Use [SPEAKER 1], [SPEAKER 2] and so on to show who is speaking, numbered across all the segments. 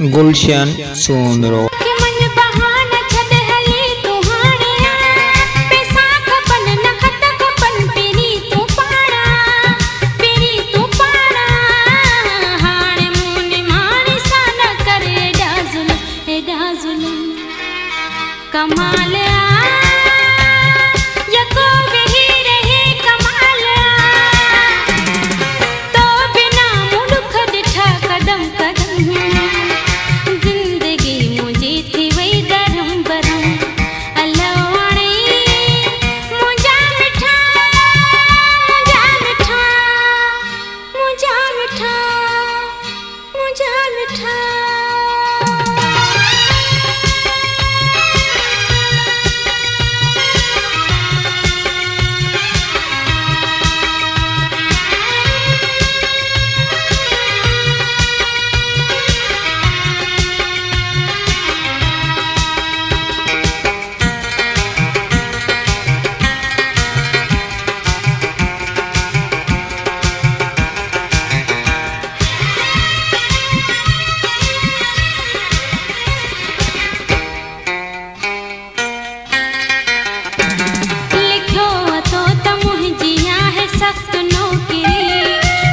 [SPEAKER 1] गुलशन सोनरो।
[SPEAKER 2] कमाल तो बिना मुलुख ॾिठा कदम कदम जिंदगी मुझी थी वई दरम बरम अलवाणी मुझा मिठा मुझा मिठा मुझा मिठा मुझा मिठा।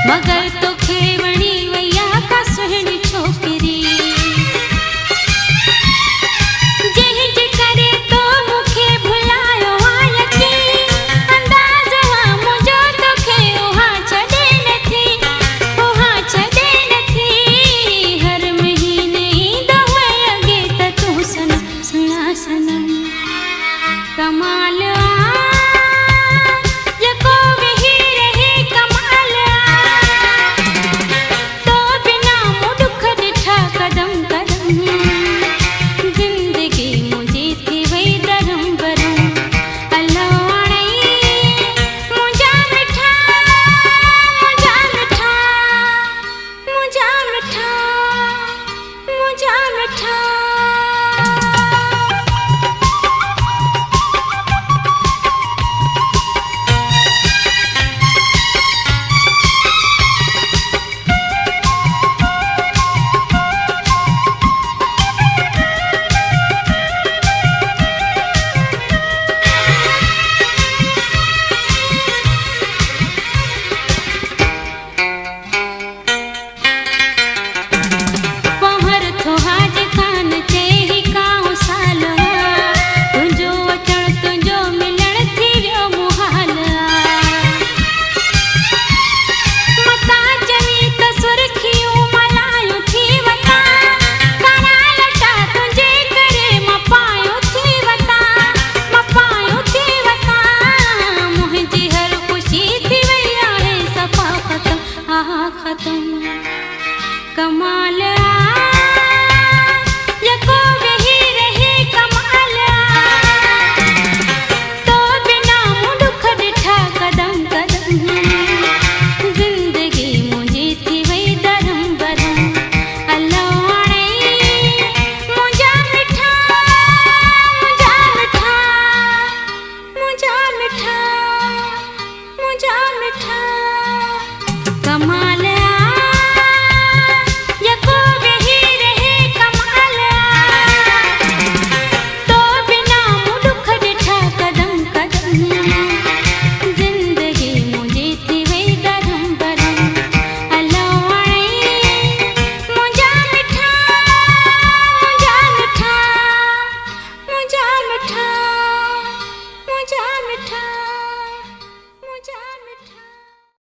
[SPEAKER 2] मगर तो खेवणी वैया का सुहिणी छोकरी जंहिंजे करे तो मूंखे भुलायो आ यकीन अंदाज़ हा मुंहिंजो तोखे उहा छॾे नथी हर महीने ईंदो हुए अॻे त तूं सुहिणा सनम कमाल खत्म कमाल।